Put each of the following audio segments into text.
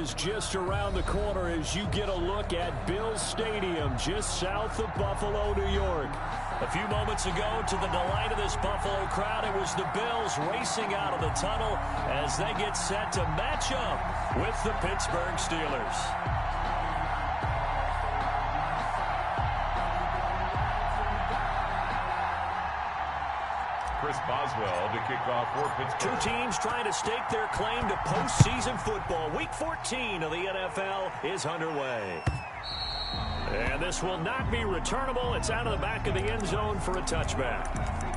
is just around the corner as you get a look at Bills Stadium just south of Buffalo, New York. A few moments ago, to the delight of this Buffalo crowd, it was the Bills racing out of the tunnel as they get set to match up with the Pittsburgh Steelers. Chris Boswell to kick off for Pittsburgh. Two teams trying to stake their claim to postseason football. Week 14 of the NFL is underway. And this will not be returnable. It's out of the back of the end zone for a touchback.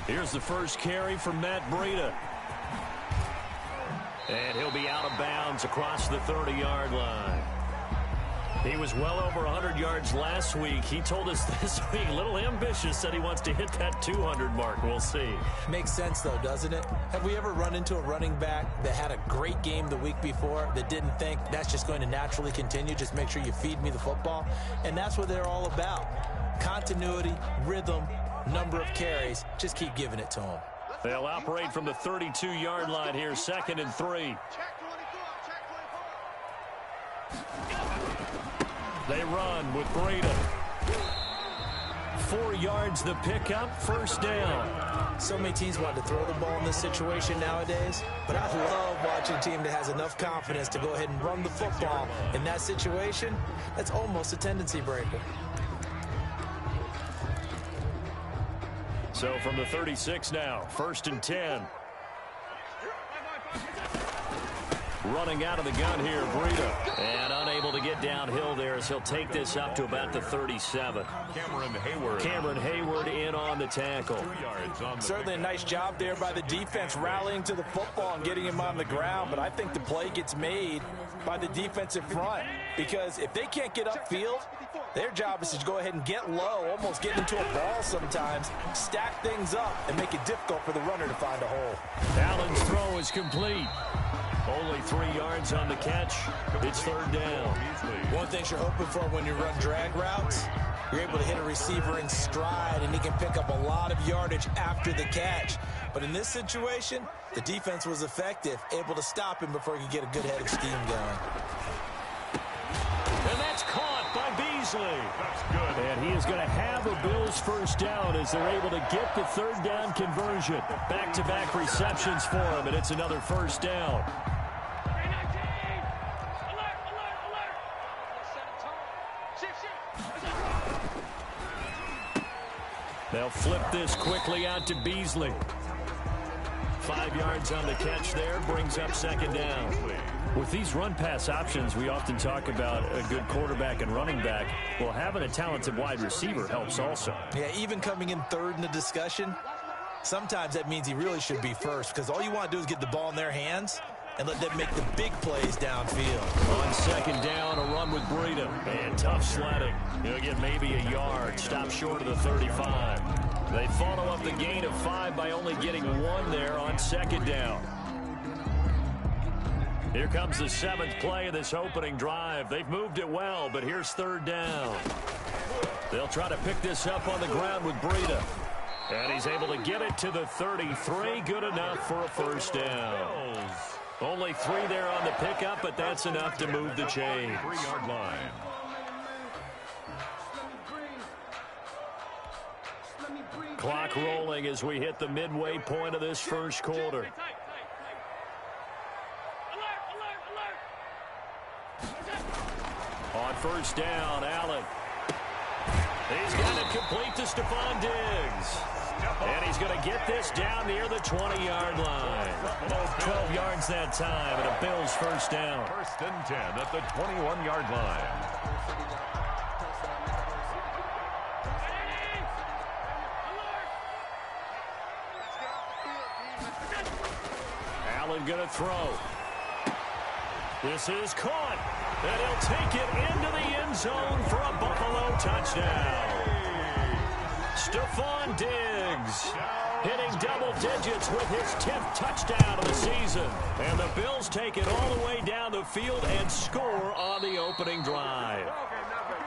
Here's the first carry from Matt Breida. And he'll be out of bounds across the 30-yard line. He was well over 100 yards last week. He told us this week, a little ambitious, said he wants to hit that 200 mark. We'll see. Makes sense, though, doesn't it? Have we ever run into a running back that had a great game the week before that didn't think that's just going to naturally continue? Just make sure you feed me the football. And that's what they're all about. Continuity, rhythm, number of carries. Just keep giving it to them. They'll operate from the 32-yard line here, 2nd and 3. They run with Breida. 4 yards the pickup, first down. So many teams want to throw the ball in this situation nowadays, but I love watching a team that has enough confidence to go ahead and run the football. In that situation, that's almost a tendency breaker. So from the 36 now, 1st and 10. Running out of the gun here, Breida. And unable to get downhill there as he'll take this up to about the 37. Cameron Hayward in on the tackle. Certainly a nice job there by the defense rallying to the football and getting him on the ground. But I think the play gets made by the defensive front. Because if they can't get upfield, their job is to go ahead and get low, almost get into a ball sometimes, stack things up, and make it difficult for the runner to find a hole. Allen's throw is complete. Only 3 yards on the catch. It's 3rd down. One thing you're hoping for when you run drag routes, you're able to hit a receiver in stride, and he can pick up a lot of yardage after the catch. But in this situation, the defense was effective, able to stop him before he could get a good head of steam going. And that's caught by Beasley. That's good. And he is going to have a Bills first down as they're able to get the 3rd down conversion. Back-to-back receptions for him, and it's another first down. They'll flip this quickly out to Beasley. 5 yards on the catch there, brings up 2nd down. With these run-pass options, we often talk about a good quarterback and running back. Well, having a talented wide receiver helps also. Yeah, even coming in 3rd in the discussion, sometimes that means he really should be first because all you want to do is get the ball in their hands and let them make the big plays downfield. On 2nd down, a run with Breida. And tough sledding. He'll get maybe a yard. Stop short of the 35. They follow up the gain of 5 by only getting 1 there on 2nd down. Here comes the 7th play of this opening drive. They've moved it well, but here's 3rd down. They'll try to pick this up on the ground with Breida. And he's able to get it to the 33. Good enough for a first down. Only 3 there on the pickup, but that's enough to move the chains. 3-yard line. Clock rolling as we hit the midway point of this first quarter. On 1st down, Allen. He's got it complete to Stephon Diggs. And he's going to get this down near the 20-yard line. 12 yards that time, and a Bills first down. 1st and 10 at the 21-yard line. Allen going to throw. This is caught. And he'll take it into the end zone for a Buffalo touchdown. Stephon Diggs hitting double digits with his 10th touchdown of the season. And the Bills take it all the way down the field and score on the opening drive.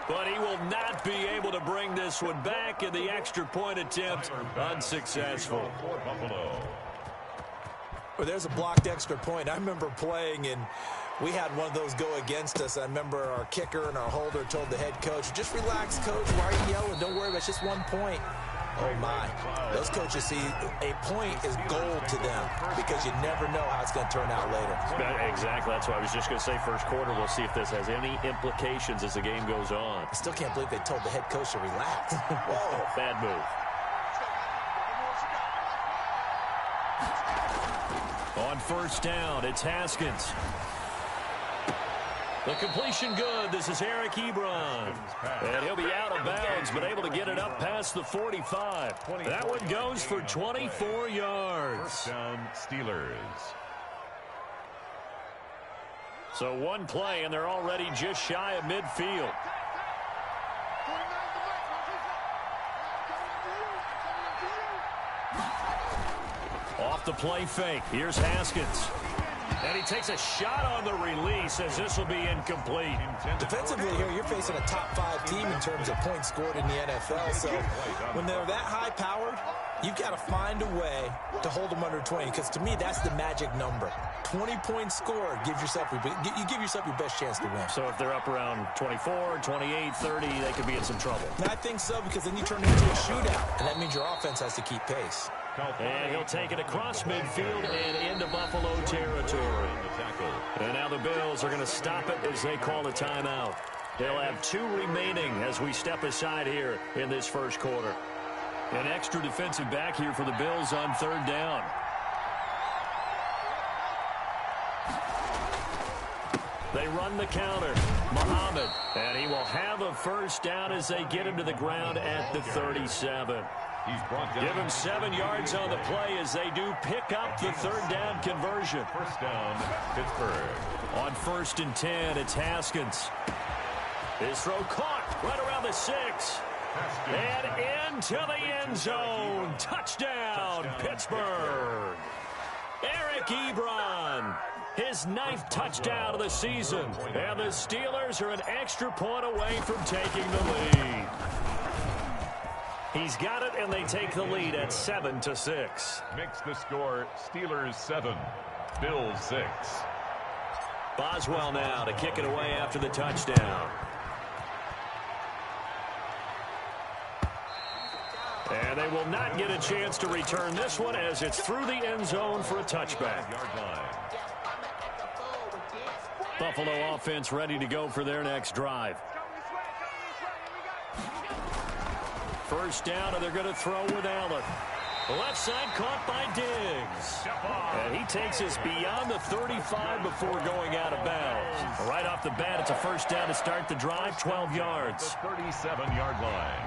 But he will not be able to bring this one back, in the extra point attempt unsuccessful. Well, there's a blocked extra point. I remember playing, and we had one of those go against us. I remember our kicker and our holder told the head coach, just relax, coach. Why are you yelling? Don't worry about it. It's just 1 point. Oh, my. Those coaches see a point is gold to them because you never know how it's going to turn out later. Exactly. That's what I was just going to say. First quarter, we'll see if this has any implications as the game goes on. I still can't believe they told the head coach to relax. Whoa. Bad move. On first down, it's Haskins. The completion good. This is Eric Ebron. And he'll be out of bounds, but able to get it up past the 45. That one goes for 24 yards. First down, Steelers. So one play, and they're already just shy of midfield. Off the play fake. Here's Haskins. And he takes a shot on the release as this will be incomplete. Defensively here, you're facing a top-5 team in terms of points scored in the NFL. So when they're that high-powered, you've got to find a way to hold them under 20. Because to me, that's the magic number. 20 points scored, you give yourself your best chance to win. So if they're up around 24, 28, 30, they could be in some trouble. And I think so, because then you turn it into a shootout, and that means your offense has to keep pace. And he'll take it across midfield and into Buffalo territory. And now the Bills are going to stop it as they call a timeout. They'll have 2 remaining as we step aside here in this first quarter. An extra defensive back here for the Bills on third down. They run the counter. Muhammad. And he will have a first down as they get him to the ground at the 37. Give him 7 yards on the play as they do pick up the third down conversion. First down, Pittsburgh. On 1st and 10, it's Haskins. His throw caught right around the 6. And into the end zone. Touchdown, Pittsburgh. Eric Ebron. His 9th touchdown of the season. And the Steelers are an extra point away from taking the lead. He's got it, and they take the lead at 7-6. Makes the score Steelers 7, Bills 6. Boswell now to kick it away after the touchdown. And they will not get a chance to return this one as it's through the end zone for a touchback. Buffalo offense ready to go for their next drive. First down, and they're going to throw with Allen. The left side caught by Diggs. And he takes us beyond the 35 before going out of bounds. Right off the bat, it's a first down to start the drive, 12 yards. The 37-yard line.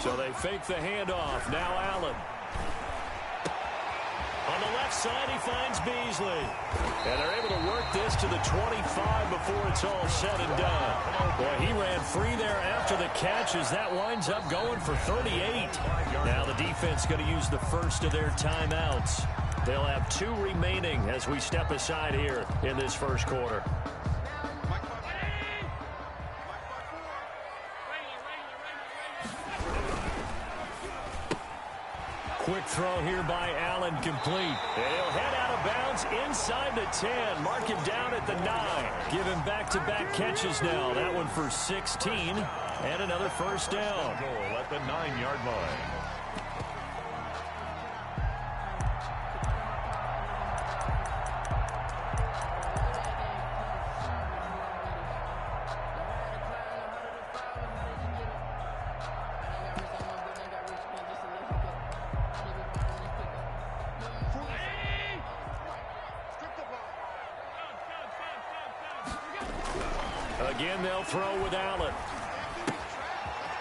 So they fake the handoff. Now Allen. On the left side, he finds Beasley. And they're able to work this to the 25 before it's all said and done. Boy, he ran free there after the catch as that winds up going for 38. Now the defense going to use the first of their timeouts. They'll have 2 remaining as we step aside here in this first quarter. Quick throw here by Allen, complete. And he'll head out of bounds inside the 10. Mark him down at the 9. Give him back-to-back catches now. That one for 16 and another first down. Goal at the 9-yard line. Again, they'll throw with Allen.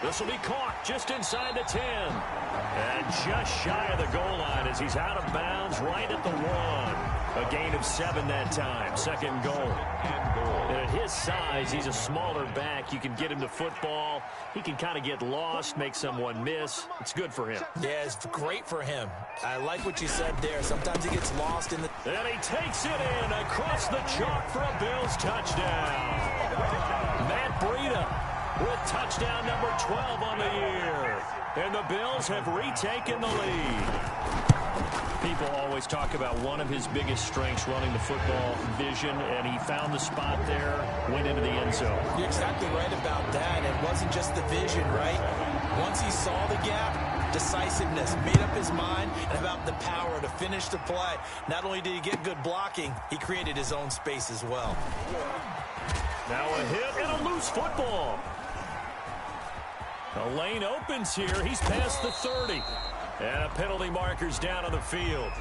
This will be caught just inside the 10. And just shy of the goal line as he's out of bounds right at the 1. A gain of 7 that time. Second goal. And at his size, he's a smaller back. You can get him to football. He can kind of get lost, make someone miss. It's good for him. Yeah, it's great for him. I like what you said there. Sometimes he gets lost in the... And he takes it in across the chalk for a Bills touchdown. Matt Breida with touchdown number 12 on the year. And the Bills have retaken the lead. People always talk about one of his biggest strengths running the football, vision, and he found the spot there, went into the end zone. You're exactly right about that. It wasn't just the vision, right? Once he saw the gap, decisiveness, made up his mind, and about the power to finish the play. Not only did he get good blocking, he created his own space as well. Now a hit and a loose football. The lane opens here. He's past the 30. And a penalty marker's down on the field.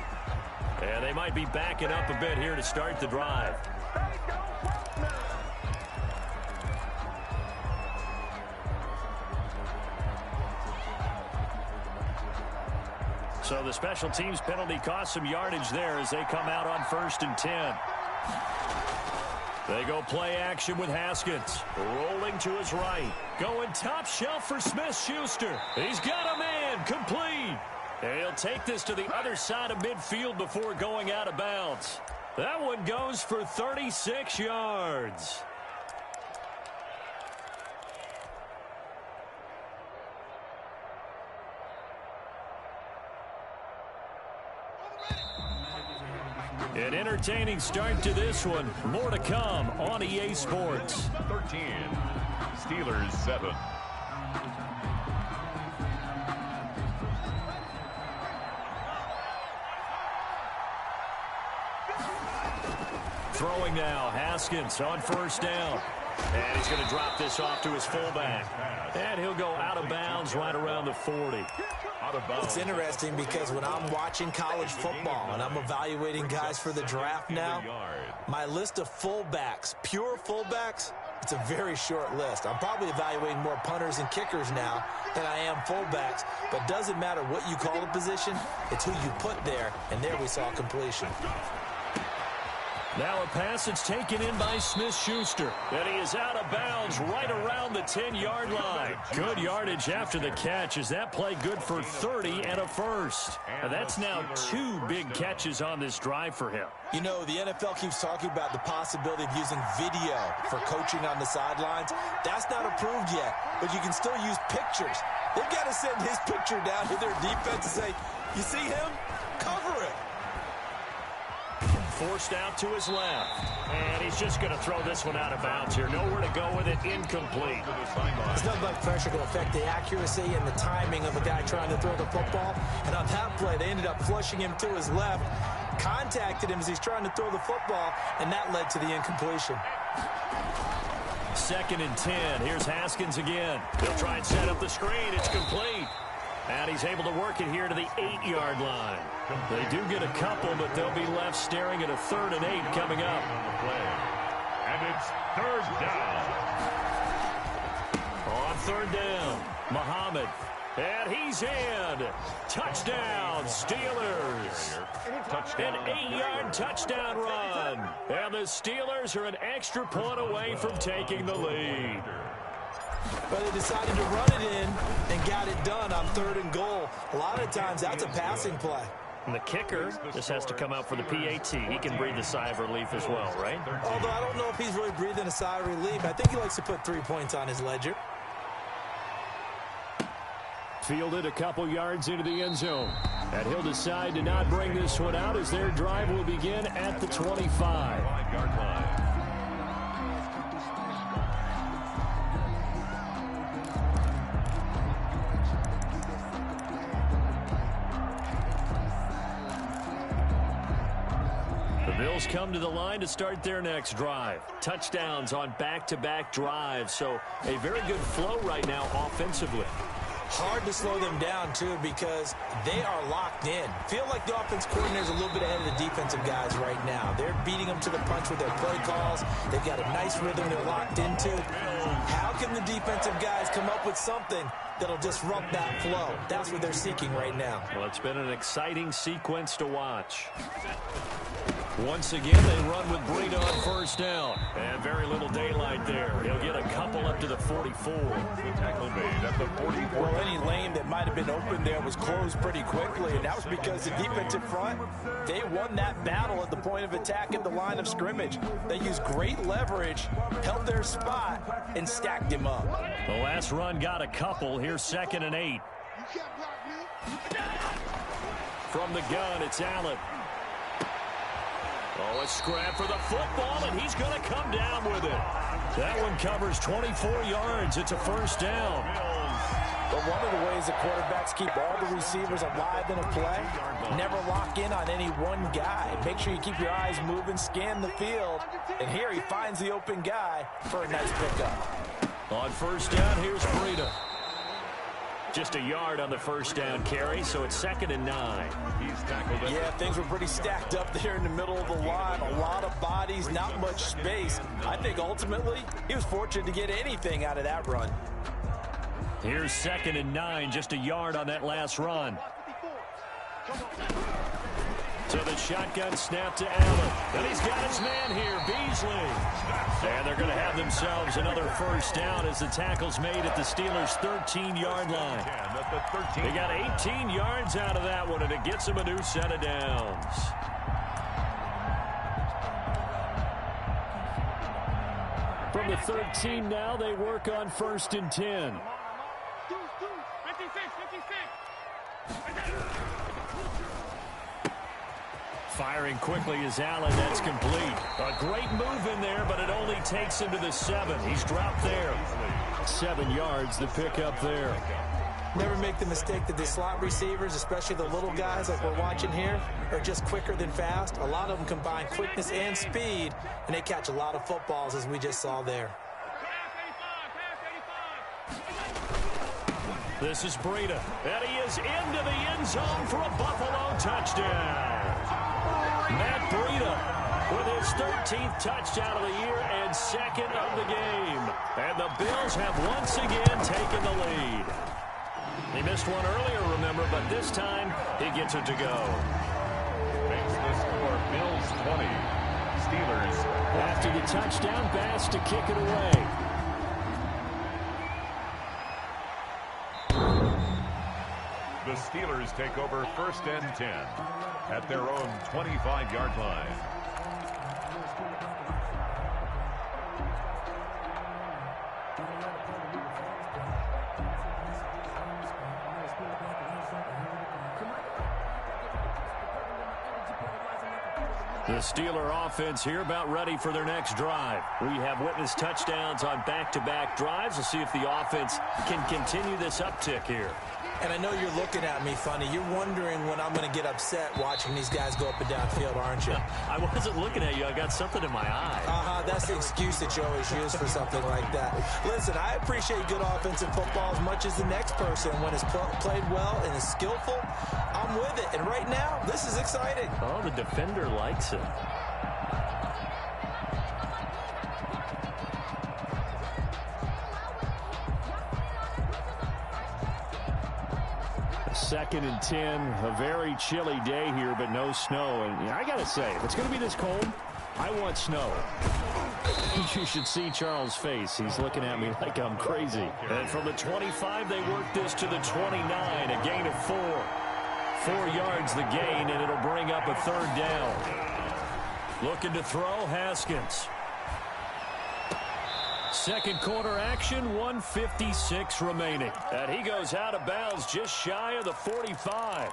And they might be backing up a bit here to start the drive. So the special teams penalty cost some yardage there as they come out on 1st and 10. They go play action with Haskins. Rolling to his right. Going top shelf for Smith-Schuster. He's got a man. Complete. And he'll take this to the other side of midfield before going out of bounds. That one goes for 36 yards. An entertaining start to this one. More to come on EA Sports. 13. Steelers 7. Throwing now, Haskins on 1st down. And he's going to drop this off to his fullback. And he'll go out of bounds right around the 40. It's interesting because when I'm watching college football and I'm evaluating guys for the draft now, my list of fullbacks, pure fullbacks, it's a very short list. I'm probably evaluating more punters and kickers now than I am fullbacks, but doesn't matter what you call the position, it's who you put there, and there we saw completion. Now a pass that's taken in by Smith-Schuster. And he is out of bounds right around the 10-yard line. Good yardage after the catch. Is that play good for 30 and a first? And that's now 2 big catches on this drive for him. You know, the NFL keeps talking about the possibility of using video for coaching on the sidelines. That's not approved yet, but you can still use pictures. They've got to send his picture down to their defense and say, you see him? Cover it. Forced out to his left. And he's just going to throw this one out of bounds here. Nowhere to go with it. Incomplete. It's not like pressure can affect the accuracy and the timing of a guy trying to throw the football. And on that play, they ended up flushing him to his left, contacted him as he's trying to throw the football, and that led to the incompletion. 2nd and 10. Here's Haskins again. They'll try and set up the screen. It's complete. And he's able to work it here to the 8-yard line. They do get a couple, but they'll be left staring at a 3rd and 8 coming up. And it's 3rd down. On 3rd down, Muhammad. And he's in. Touchdown, Steelers. An 8-yard touchdown run. And the Steelers are an extra point away from taking the lead. But they decided to run it in and got it done on 3rd and goal. A lot of times that's a passing play. And the kicker just has to come out for the PAT. He can breathe a sigh of relief as well, right? Although I don't know if he's really breathing a sigh of relief. I think he likes to put 3 points on his ledger. Fielded a couple yards into the end zone. And he'll decide to not bring this one out as their drive will begin at the 25. 5-yard line. The Bills come to the line to start their next drive. Touchdowns on back-to-back drives, so a very good flow right now offensively. Hard to slow them down, too, because they are locked in. Feel like the offense coordinator is a little bit ahead of the defensive guys right now. They're beating them to the punch with their play calls. They've got a nice rhythm they're locked into. How can the defensive guys come up with something that'll disrupt that flow? That's what they're seeking right now. Well, it's been an exciting sequence to watch. Once again, they run with Breida on first down. And very little daylight there. He'll get a couple up to the 44. The tackle made at the 44. Well, any lane that might have been open there was closed pretty quickly, and that was because the defensive front, they won that battle at the point of attack at the line of scrimmage. They used great leverage, held their spot, and stacked him up. The last run got a couple. Here's 2nd and 8. From the gun, it's Allen. Oh, a scrap for the football, and he's going to come down with it. That one covers 24 yards. It's a first down. But one of the ways the quarterbacks keep all the receivers alive in a play, never lock in on any one guy. Make sure you keep your eyes moving, scan the field, and here he finds the open guy for a nice pickup. On first down, here's Breida. Just a yard on the first down carry, so it's 2nd and 9. He's tackled it. Yeah, things were pretty stacked up there in the middle of the line. A lot of bodies, not much space. I think ultimately he was fortunate to get anything out of that run. Here's 2nd and 9, just a yard on that last run. So the shotgun snap to Allen. And he's got his man here, Beasley. And they're going to have themselves another first down as the tackle's made at the Steelers' 13-yard line. They got 18 yards out of that one, and it gets them a new set of downs. From the 13 now, they work on 1st and 10. Firing quickly is Allen. That's complete. A great move in there, but it only takes him to the 7. He's dropped there. 7 yards, the pickup there. Never make the mistake that the slot receivers, especially the little guys like we're watching here, are just quicker than fast. A lot of them combine quickness and speed, and they catch a lot of footballs, as we just saw there. This is Breida, and he is into the end zone for a Buffalo touchdown. Matt Breida with his 13th touchdown of the year and 2nd of the game. And the Bills have once again taken the lead. He missed one earlier, remember, but this time he gets it to go. Makes the score Bills 20. Steelers. After the touchdown, Bass to kick it away. The Steelers take over 1st and 10 at their own 25-yard line. The Steeler offense here about ready for their next drive. We have witnessed touchdowns on back-to-back drives. We'll see if the offense can continue this uptick here. And I know you're looking at me funny. You're wondering when I'm going to get upset watching these guys go up and down field, aren't you? I wasn't looking at you. I got something in my eye. That's the excuse that you always use for something like that. Listen, I appreciate good offensive football as much as the next person. When it's played well and is skillful, I'm with it. And right now, this is exciting. Oh, the defender likes it. Second and 10, a very chilly day here, but no snow. And I got to say, if it's going to be this cold, I want snow. You should see Charles' face. He's looking at me like I'm crazy. And from the 25, they work this to the 29, a gain of 4. 4 yards the gain, and it'll bring up a 3rd down. Looking to throw, Haskins. Second quarter action, 1:56 remaining. And he goes out of bounds just shy of the 45.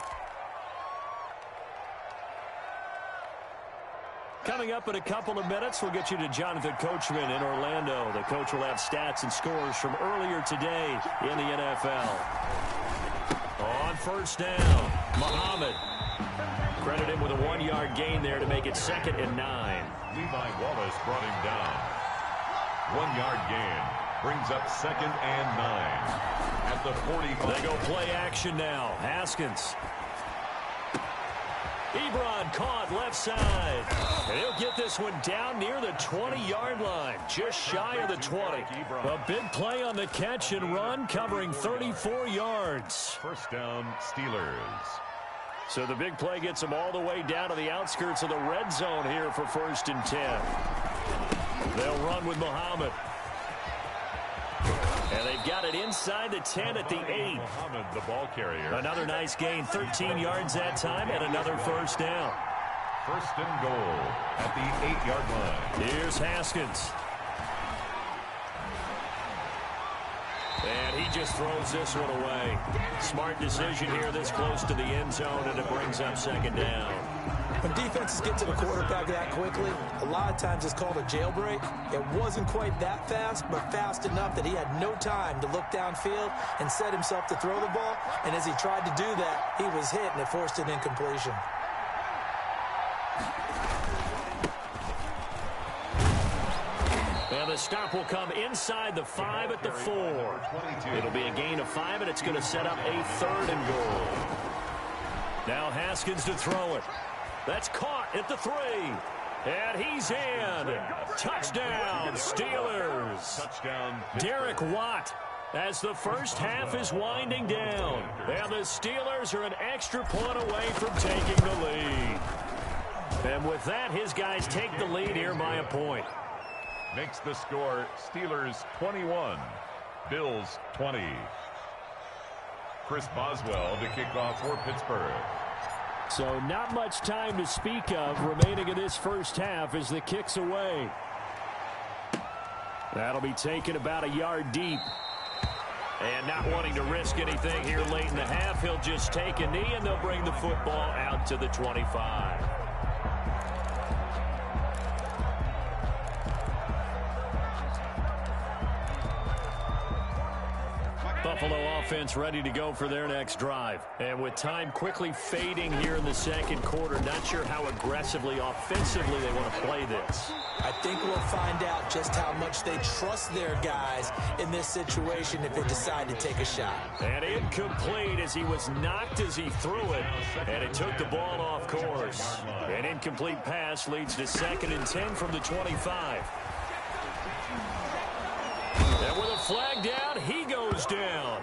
Coming up in a couple of minutes, we'll get you to Jonathan Coachman in Orlando. The coach will have stats and scores from earlier today in the NFL. On first down, Muhammad. Credit him with a 1-yard gain there to make it 2nd and 9. Levi Wallace brought him down. 1-yard gain brings up 2nd and 9 at the the 45. They go play action now. Haskins. Ebron caught left side. And he'll get this one down near the 20-yard line, just shy of the 20. A big play on the catch and run, covering 34 yards. First down, Steelers. So the big play gets them all the way down to the outskirts of the red zone here for 1st and 10. They'll run with Muhammad. And they've got it inside the 10 at the 8. Muhammad, the ball carrier. Another nice gain, 13 yards that time, and another first down. First and goal at the 8-yard line. Here's Haskins. And he just throws this one away. Smart decision here this close to the end zone, and it brings up 2nd down. When defenses get to the quarterback that quickly, a lot of times it's called a jailbreak. It wasn't quite that fast, but fast enough that he had no time to look downfield and set himself to throw the ball. And as he tried to do that, he was hit, and it forced an incompletion. And the stop will come inside the 5 at the 4. It'll be a gain of 5, and it's going to set up a 3rd and goal. Now Haskins to throw it. That's caught at the 3. And he's in. Touchdown, Steelers. Touchdown, Derek Watt, as the first half is winding down. And the Steelers are an extra point away from taking the lead. And with that, his guys take the lead here by a point. Makes the score Steelers 21, Bills 20. Chris Boswell to kick off for Pittsburgh. So not much time to speak of remaining in this first half as the kick's away. That'll be taken about a yard deep. And not wanting to risk anything here late in the half, he'll just take a knee and they'll bring the football out to the 25. Buffalo offense ready to go for their next drive. And with time quickly fading here in the second quarter, not sure how aggressively, offensively they want to play this. I think we'll find out just how much they trust their guys in this situation if they decide to take a shot. And incomplete as he was knocked as he threw it. And it took the ball off course. An incomplete pass leads to 2nd and 10 from the 25. And with a flag down, he goes down.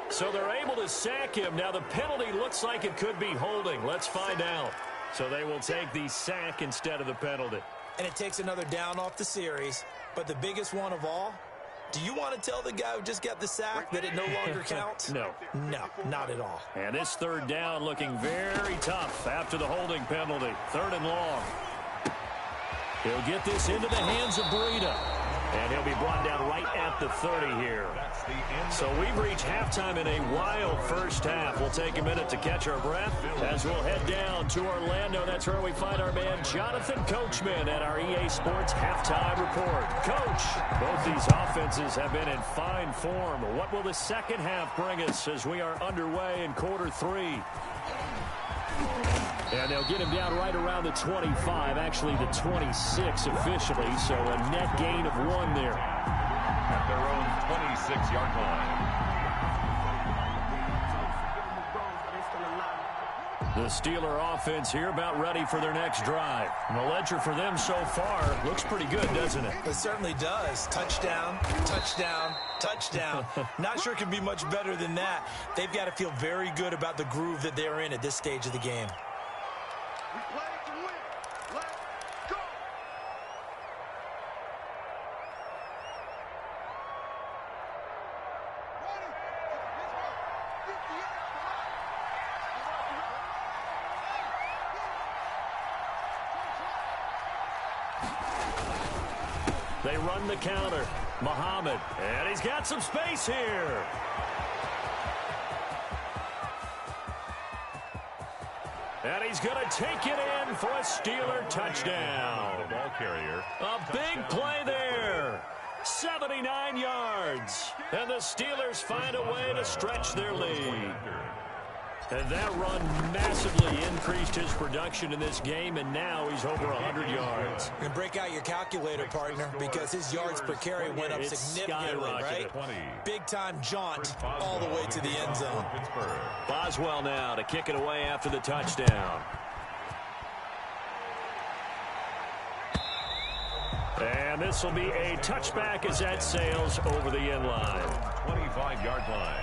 So they're able to sack him. Now the penalty looks like it could be holding. Let's find out. So they will take the sack instead of the penalty. And it takes another down off the series. But the biggest one of all, do you want to tell the guy who just got the sack that it no longer counts? No. No, not at all. And this 3rd down looking very tough after the holding penalty. 3rd and long. He'll get this into the hands of Breida. And he'll be brought down right at the 30 here. So we've reached halftime in a wild first half. We'll take a minute to catch our breath as we'll head down to Orlando. That's where we find our man Jonathan Coachman at our EA Sports Halftime Report. Coach, both these offenses have been in fine form. What will the second half bring us as we are underway in quarter 3? And they'll get him down right around the 25, actually the 26 officially, so a net gain of 1 there. At their own 26-yard line. The Steeler offense here about ready for their next drive. And the ledger for them so far looks pretty good, doesn't it? It certainly does. Touchdown, touchdown, touchdown. Not sure it can be much better than that. They've got to feel very good about the groove that they're in at this stage of the game. We play to win. Let's go. They run the counter. Muhammad, and he's got some space here. And he's going to take it in for a Steeler touchdown. The ball carrier. A big play there. 79 yards. And the Steelers find a way to stretch their lead. And that run massively increased his production in this game, and now he's over 100 yards. And break out your calculator, partner, because his yards per carry went up significantly, right? Big-time jaunt all the way to the end zone. Boswell now to kick it away after the touchdown. And this will be a touchback as that sails over the end line. 25-yard line.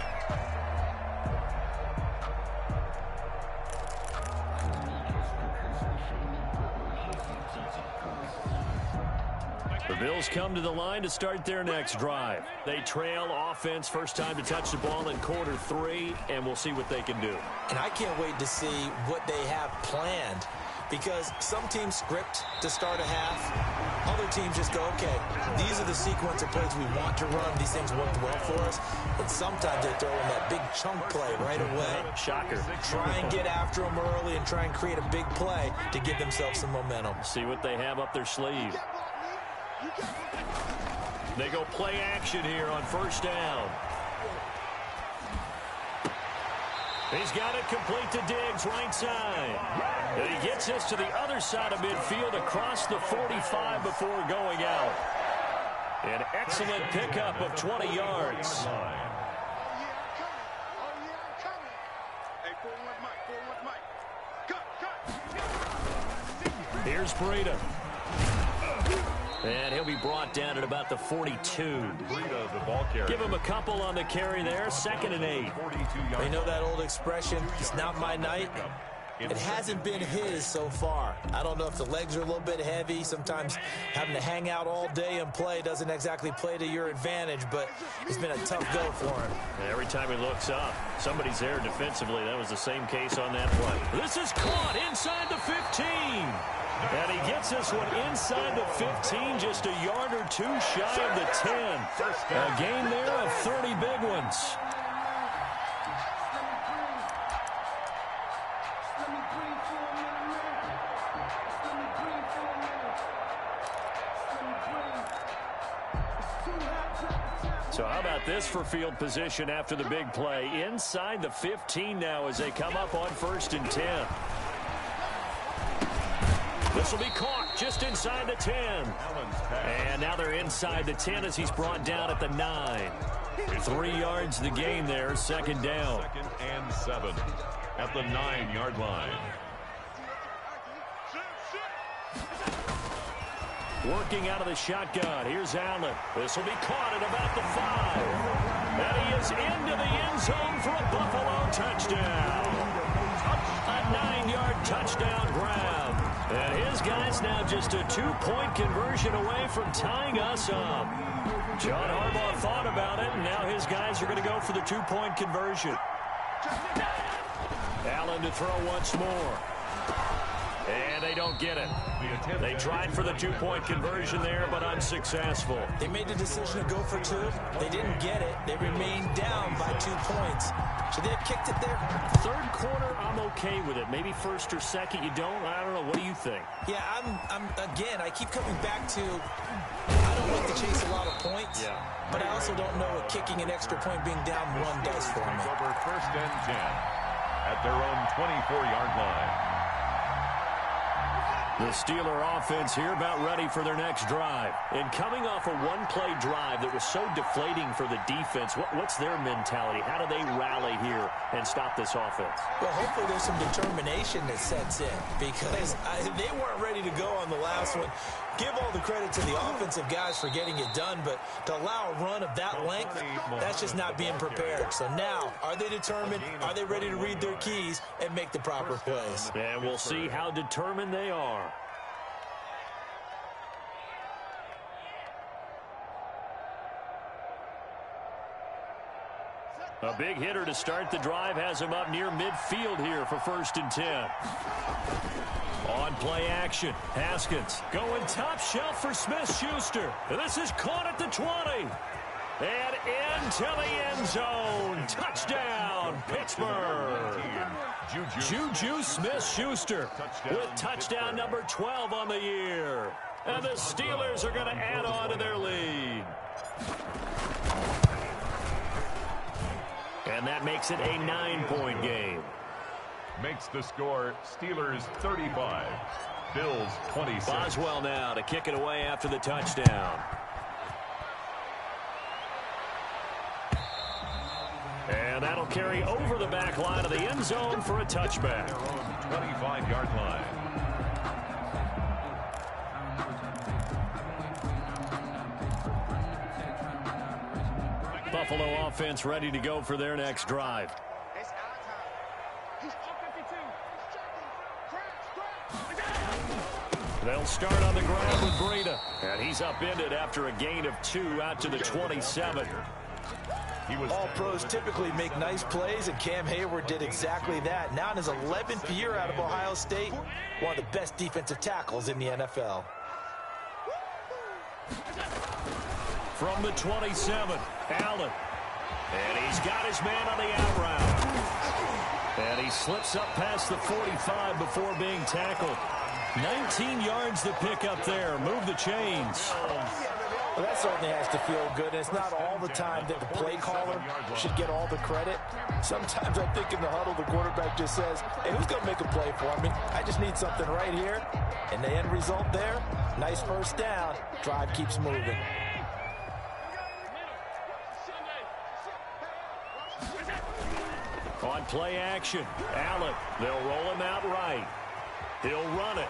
The Bills come to the line to start their next drive. They trail offense, first time to touch the ball in quarter 3, and we'll see what they can do. And I can't wait to see what they have planned, because some teams script to start a half. Other teams just go, okay, these are the sequence of plays we want to run. These things work well for us. And sometimes they throw in that big chunk play right away. Shocker. Try and get after them early and try and create a big play to give themselves some momentum. See what they have up their sleeve. They go play action here on first down. He's got it complete to Diggs, right side. And he gets us to the other side of midfield across the 45 before going out. An excellent pickup of 20 yards. Here's Breida. And he'll be brought down at about the 42. Breida, the ball carrier. Give him a couple on the carry there, 2nd and 8. You know that old expression, it's not my night? It hasn't been his so far. I don't know if the legs are a little bit heavy. Sometimes having to hang out all day and play doesn't exactly play to your advantage, but it's been a tough go for him. And every time he looks up, somebody's there defensively. That was the same case on that play. This is caught inside the 15. And he gets this one inside the 15, just a yard or two shy of the 10. A gain there of 30 big ones. So how about this for field position after the big play? Inside the 15 now as they come up on 1st and 10. This will be caught just inside the 10. And now they're inside the 10 as he's brought down at the 9. 3 yards the gain there, 2nd down. 2nd and 7 at the 9-yard line. Working out of the shotgun. Here's Allen. This will be caught at about the 5. And he is into the end zone for a Buffalo touchdown. A 9-yard touchdown grab. And his guys now just a 2-point conversion away from tying us up. John Harbaugh thought about it, and now his guys are going to go for the 2-point conversion. Allen to throw once more. And they don't get it. They tried for the 2-point conversion there, but unsuccessful. They made the decision to go for 2. They didn't get it. They remained down by 2 points. Should they have kicked it there? 3rd quarter, I'm okay with it. Maybe 1st or 2nd, you don't. I don't know. What do you think? Yeah, again, I keep coming back to, I don't like to chase a lot of points, but I also don't know what kicking an extra point being down 1 does for me. Over 1st and 10 at their own 24-yard line. The Steeler offense here about ready for their next drive. And coming off a one-play drive that was so deflating for the defense, what's their mentality? How do they rally here and stop this offense? Well, hopefully there's some determination that sets in, because they weren't ready to go on the last one. Give all the credit to the offensive guys for getting it done, but to allow a run of that length, that's just not being prepared. So now, are they determined? Are they ready to read their keys and make the proper plays? And we'll see how determined they are. A big hitter to start the drive has him up near midfield here for 1st and 10. On play action, Haskins going top shelf for Smith-Schuster. This is caught at the 20. And into the end zone. Touchdown, Pittsburgh. Juju Smith-Schuster with touchdown number 12 on the year. And the Steelers are going to add on to their lead. And that makes it a 9-point game. makes the score Steelers 35, Bills 26. Boswell now to kick it away after the touchdown. And that'll carry over the back line of the end zone for a touchback. Their own 25-yard line. Buffalo offense ready to go for their next drive. It's our time. He's up 52. They'll start on the ground with Breida. And he's upended after a gain of 2 out to the 27. All pros typically make nice plays, and Cam Hayward did exactly that. Now in his 11th year out of Ohio State, one of the best defensive tackles in the NFL. From the 27, Allen. And he's got his man on the out route. And he slips up past the 45 before being tackled. 19 yards to pick up there. Move the chains. Well, that certainly has to feel good, and it's not all the time that the play caller should get all the credit. Sometimes I think in the huddle, the quarterback just says, hey, who's going to make a play for me? I just need something right here. And the end result there, nice first down. Drive keeps moving. On play action, Allen. They'll roll him out right. He'll run it.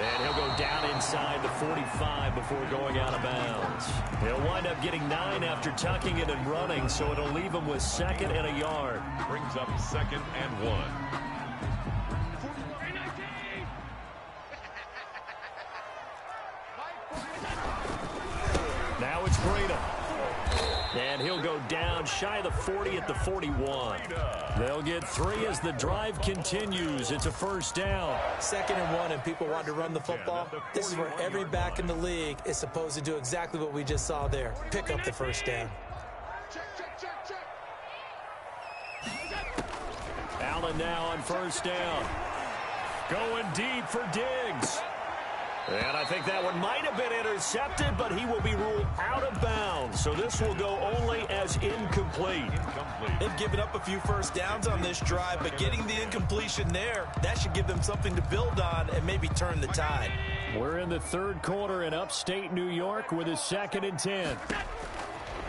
And he'll go down inside the 45 before going out of bounds. He'll wind up getting 9 after tucking it and running, so it'll leave him with 2nd and a yard. Brings up 2nd and 1. Now it's Breida. And he'll go down shy of the 40 at the 41. They'll get 3 as the drive continues. It's a first down. 2nd and 1, and people want to run the football. This is where every back in the league is supposed to do exactly what we just saw there. Pick up the first down. Allen now on first down. Going deep for Diggs. And I think that one might have been intercepted, but he will be ruled out of bounds. So this will go only as incomplete. They've given up a few first downs on this drive, but getting the incompletion there, that should give them something to build on and maybe turn the tide. We're in the 3rd quarter in upstate New York with a 2nd and 10.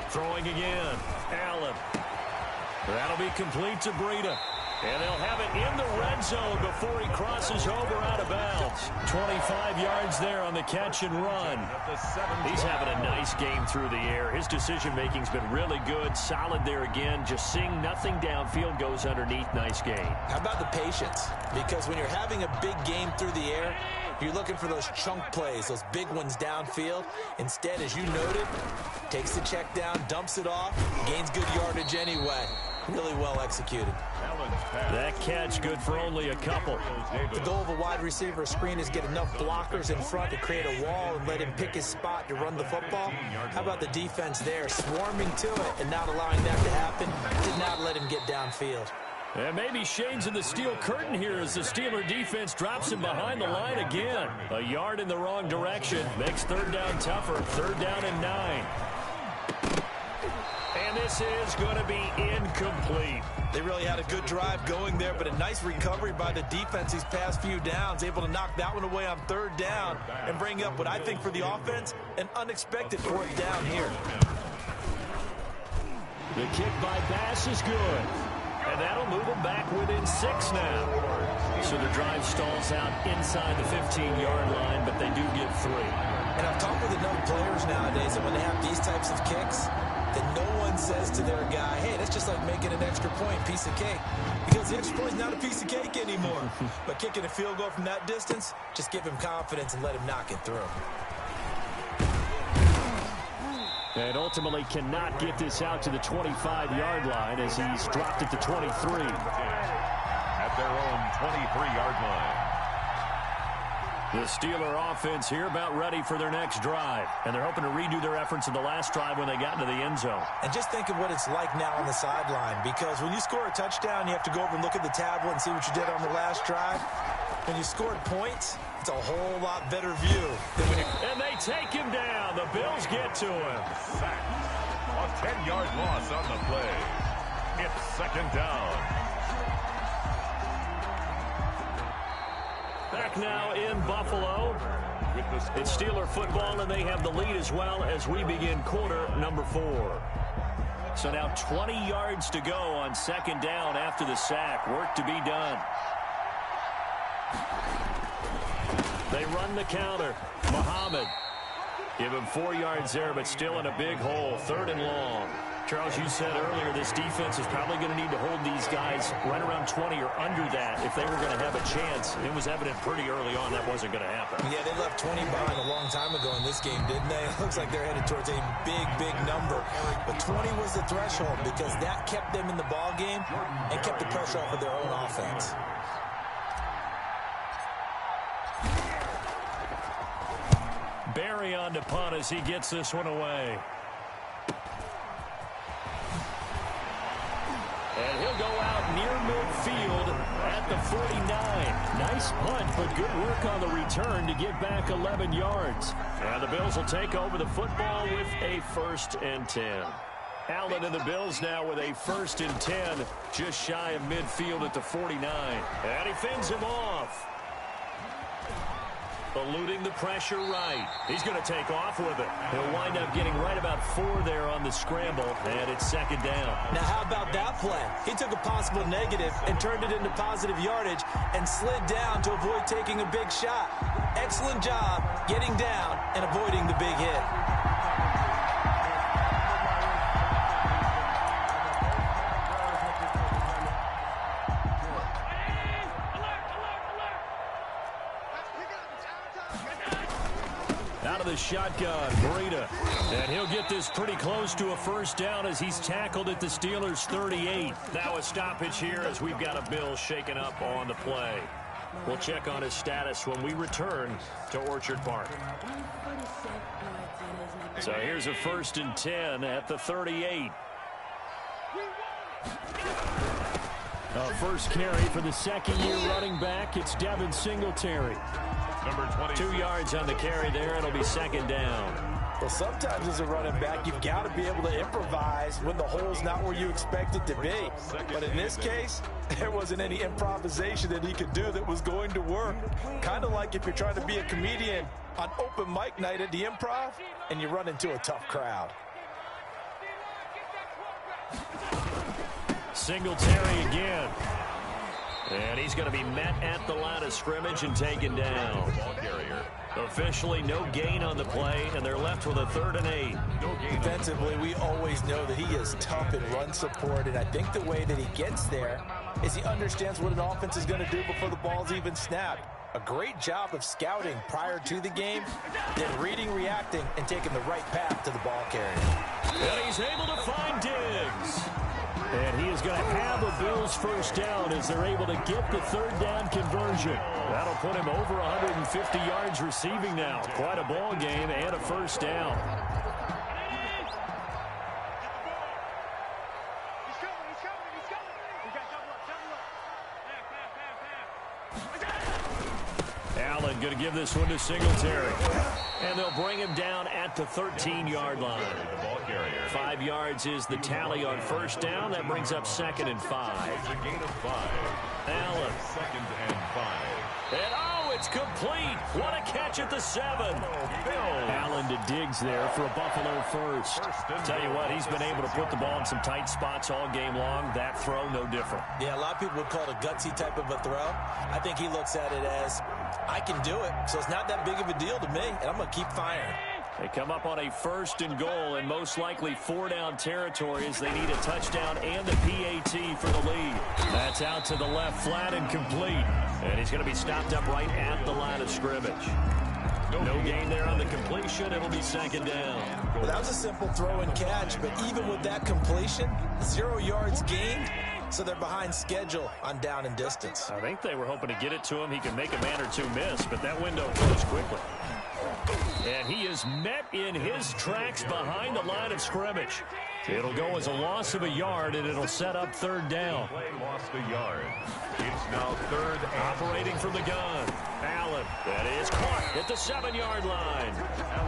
Throwing again. Allen. That'll be complete to Breida. And they'll have it in the red zone before he crosses over out of bounds. 25 yards there on the catch and run. He's having a nice game through the air. His decision-making's been really good. Solid there again. Just seeing nothing downfield goes underneath. Nice game. How about the patience? Because when you're having a big game through the air, you're looking for those chunk plays, those big ones downfield. Instead, as you noted, takes the check down, dumps it off, gains good yardage anyway. Really well executed. That catch good for only a couple. The goal of a wide receiver screen is get enough blockers in front to create a wall and let him pick his spot to run the football. How about the defense there, swarming to it and not allowing that to happen? Did not let him get downfield. And maybe shades of the steel curtain here as the Steeler defense drops him behind the line again. A yard in the wrong direction makes 3rd down tougher. 3rd down and 9. And this is going to be incomplete. They really had a good drive going there, but a nice recovery by the defense these past few downs, able to knock that one away on 3rd down and bring up what I think for the offense, an unexpected 4th down here. The kick by Bass is good. And that'll move them back within 6 now. So the drive stalls out inside the 15-yard line, but they do get 3. And I've talked with enough players nowadays that when they have these types of kicks, that no one says to their guy, hey, that's just like making an extra point, piece of cake. Because the extra point is not a piece of cake anymore. But kicking a field goal from that distance, just give him confidence and let him knock it through. And ultimately cannot get this out to the 25-yard line as he's dropped it to 23. At their own 23-yard line. The Steeler offense here about ready for their next drive. And they're hoping to redo their efforts in the last drive when they got into the end zone. And just think of what it's like now on the sideline. Because when you score a touchdown, you have to go over and look at the tablet and see what you did on the last drive. When you scored points, it's a whole lot better view than when and they take him down. The Bills get to him. Sacked. A 10-yard loss on the play. It's 2nd down. back now in Buffalo. It's Steeler football, and they have the lead as well as we begin quarter number 4. So now 20 yards to go on second down after the sack. Work to be done. They run the counter. Muhammad. Give him 4 yards there, but still in a big hole. 3rd and long. Charles, you said earlier this defense is probably going to need to hold these guys right around 20 or under that if they were going to have a chance. It was evident pretty early on that wasn't going to happen. Yeah, they left 20 behind a long time ago in this game, didn't they? It looks like they're headed towards a big, big number. But 20 was the threshold because that kept them in the ball game and kept the pressure off of their own offense. Barry on to punt as he gets this one away. And he'll go out near midfield at the 49. Nice punt, but good work on the return to get back 11 yards. And the Bills will take over the football with a 1st and 10. Allen and the Bills now with a 1st and 10, just shy of midfield at the 49. And he fends him off. Eluding the pressure right. He's going to take off with it. He'll wind up getting right about 4 there on the scramble, and it's 2nd down. Now, how about that play? He took a possible negative and turned it into positive yardage and slid down to avoid taking a big shot. Excellent job getting down and avoiding the big hit. Out of the shotgun, Breida. And he'll get this pretty close to a 1st down as he's tackled at the Steelers' 38. Now a stoppage here as we've got a Bill shaken up on the play. We'll check on his status when we return to Orchard Park. So here's a 1st and 10 at the 38. First carry for the 2nd-year running back. It's Devin Singletary. Number 22. 2 yards on the carry there. It'll be 2nd down. Well, sometimes as a running back, you've got to be able to improvise when the hole's not where you expect it to be. But in this case, there wasn't any improvisation that he could do that was going to work. Kind of like if you're trying to be a comedian on open mic night at the Improv and you run into a tough crowd. Singletary again. And he's going to be met at the line of scrimmage and taken down. Ball carrier. Officially no gain on the play, and they're left with a 3rd and 8. No gain. Defensively, we always know that he is tough in run support, and I think the way that he gets there is he understands what an offense is going to do before the ball's even snapped. A great job of scouting prior to the game, then reading, reacting, and taking the right path to the ball carrier. And he's able to find Diggs. And he is going to have a Bills 1st down as they're able to get the 3rd down conversion. That'll put him over 150 yards receiving now. Quite a ball game and a 1st down. Allen going to give this one to Singletary. And they'll bring him down at the 13-yard line. 5 yards is the tally on 1st down. That brings up 2nd and 5. It's a gain of 5. Allen. 2nd and 5. And oh, it's complete. What a catch at the 7. Allen to Diggs there for a Buffalo 1st. Tell you what, he's been able to put the ball in some tight spots all game long. That throw, no different. Yeah, a lot of people would call it a gutsy type of a throw. I think he looks at it as, I can do it, so it's not that big of a deal to me, and I'm going to keep firing. They come up on a 1st and goal and most likely 4-down territory as they need a touchdown and a PAT for the lead. That's out to the left, flat and complete. And he's going to be stopped up right at the line of scrimmage. No gain there on the completion. It'll be 2nd down. Well, that was a simple throw and catch, but even with that completion, 0 yards gained, so they're behind schedule on down and distance. I think they were hoping to get it to him. He can make a man or two miss, but that window closed quickly. And he is met in his tracks behind the line of scrimmage. It'll go as a loss of a yard, and it'll set up 3rd down. Play lost a yard. It's now 3rd and operating from the gun. Allen, that is caught at the 7-yard line.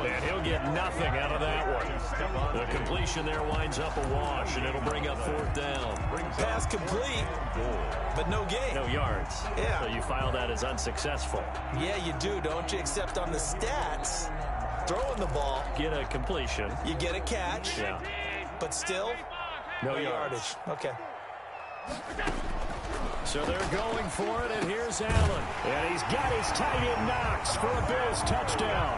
And he'll get nothing out of that one. The completion there winds up a wash, and it'll bring up 4th down. Pass complete, but no gain. No yards. Yeah. So you file that as unsuccessful. Yeah, you do, don't you? Except on the stats, throwing the ball, Get a completion. you get a catch, Yeah. but still, No yardage. Okay. So they're going for it, and here's Allen. And he's got his tight end Knox for a Bills touchdown.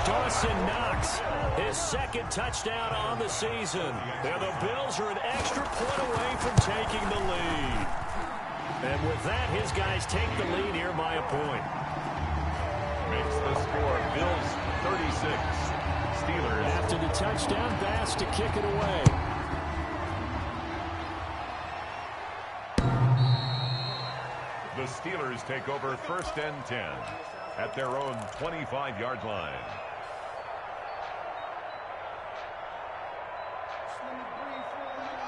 Dawson Knox, his second touchdown on the season. And the Bills are an extra point away from taking the lead. And with that, his guys take the lead here by a point. Makes the score Bills 36. Steelers. After the touchdown, Bass to kick it away. The Steelers take over 1st and 10 at their own 25-yard line.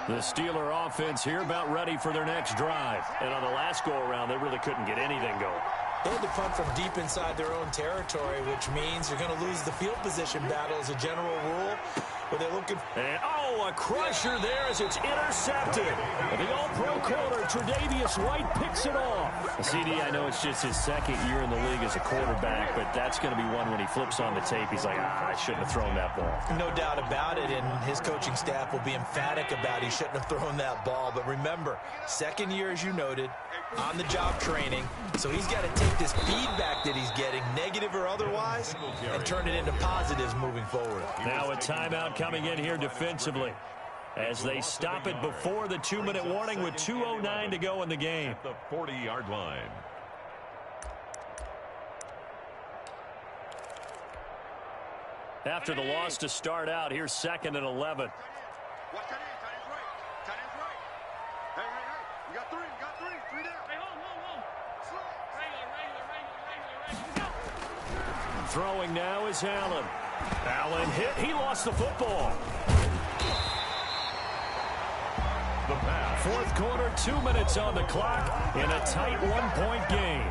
The Steeler offense here about ready for their next drive. And on the last go-around, they really couldn't get anything going. They had to punt from deep inside their own territory, which means you're going to lose the field position battle as a general rule. But they're looking. And, a crusher there as it's intercepted. And the all-pro corner, Tre'Davious White, picks it off. CD, I know it's just his second year in the league as a quarterback, but that's going to be one when he flips on the tape. He's like, I shouldn't have thrown that ball. No doubt about it, and his coaching staff will be emphatic about he shouldn't have thrown that ball. But remember, second year, as you noted, on-the-job training, so he's got to take this feedback that he's getting, negative or otherwise, and turn it into positives moving forward. Now a timeout coming in here defensively as they stop it before the 2-minute warning with 2:09 to go in the game. The 40-yard line. After the loss to start out, here's 2nd and 11. Watch that in. Tight end's right. Tight end's right. Hey. You got three. You got three. Three down. Hey, hold. Slow. Throwing now is Allen. Allen hit. He lost the football. The pass. 4th quarter, 2 minutes on the clock in a tight 1-point game.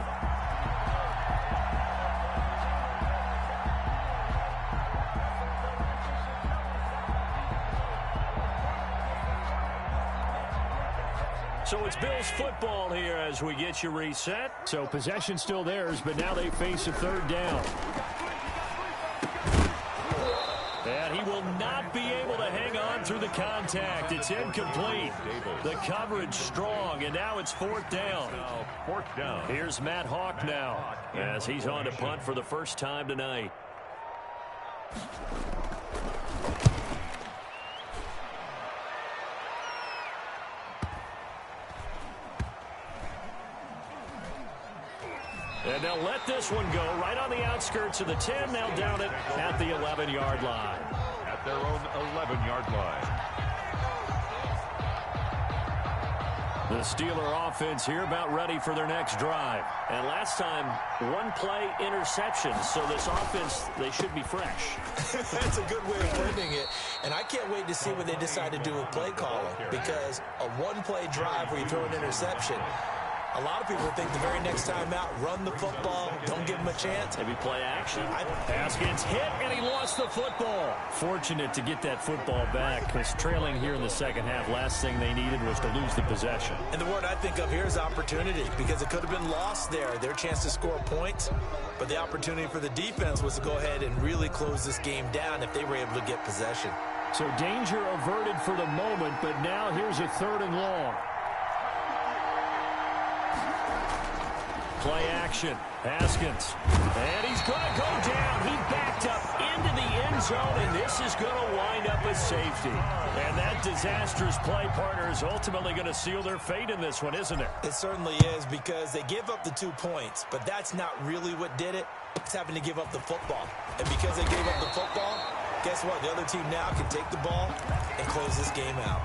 So it's Bills football here as we get you reset. So possession still theirs, but now they face a 3rd down. And he will not be able to hang on through the contact. It's incomplete. The coverage strong, and now it's 4th down. 4th down. Here's Matt Hawk now as he's on to punt for the first time tonight. And they'll let this one go right on the outskirts of the 10. They'll down it at the 11-yard line. At their own 11-yard line. The Steeler offense here about ready for their next drive. And last time, 1-play interception. So this offense, they should be fresh. That's a good way of putting it. And I can't wait to see what they decide to do with play calling, because a 1-play drive where you throw an interception, a lot of people think the very next time out, run the football, don't give them a chance. Maybe play action. Pass gets hit, and he lost the football. Fortunate to get that football back, because trailing here in the second half, last thing they needed was to lose the possession. And the word I think of here is opportunity, because it could have been lost there, their chance to score points. But the opportunity for the defense was to go ahead and really close this game down if they were able to get possession. So danger averted for the moment, but now here's a 3rd and long. Play action. Haskins. And he's going to go down. He backed up into the end zone, and this is going to wind up as safety. And that disastrous play partner is ultimately going to seal their fate in this one, isn't it? It certainly is, because they give up the 2 points, but that's not really what did it. It's having to give up the football. And because they gave up the football, guess what? The other team now can take the ball and close this game out.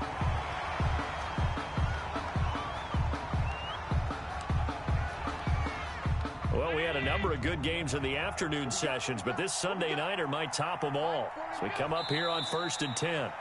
Well, we had a number of good games in the afternoon sessions, but this Sunday nighter might top them all. So we come up here on 1st and 10.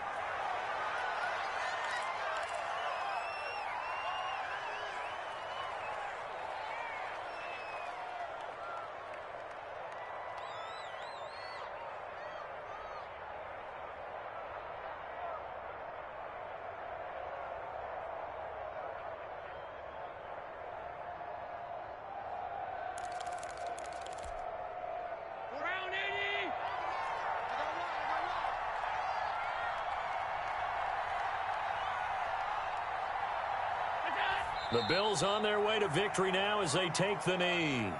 The Bills on their way to victory now as they take the knee.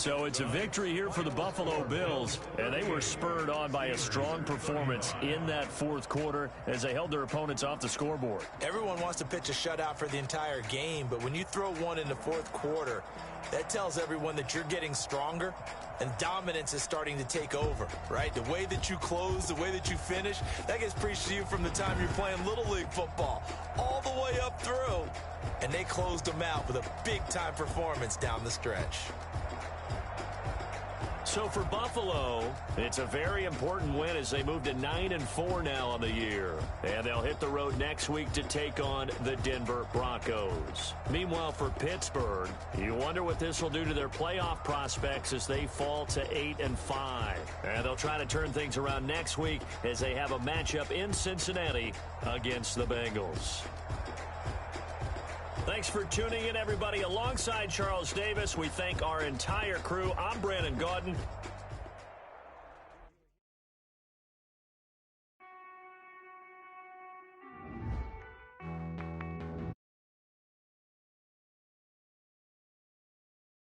So it's a victory here for the Buffalo Bills, and they were spurred on by a strong performance in that fourth quarter as they held their opponents off the scoreboard. Everyone wants to pitch a shutout for the entire game, but when you throw one in the fourth quarter, that tells everyone that you're getting stronger and dominance is starting to take over, right? The way that you close, the way that you finish, that gets preached to you from the time you're playing Little League football all the way up through, and they closed them out with a big-time performance down the stretch. So for Buffalo, it's a very important win as they move to 9-4 now on the year. And they'll hit the road next week to take on the Denver Broncos. Meanwhile, for Pittsburgh, you wonder what this will do to their playoff prospects as they fall to 8-5. And they'll try to turn things around next week as they have a matchup in Cincinnati against the Bengals. Thanks for tuning in, everybody. Alongside Charles Davis, we thank our entire crew. I'm Brandon Gaudin.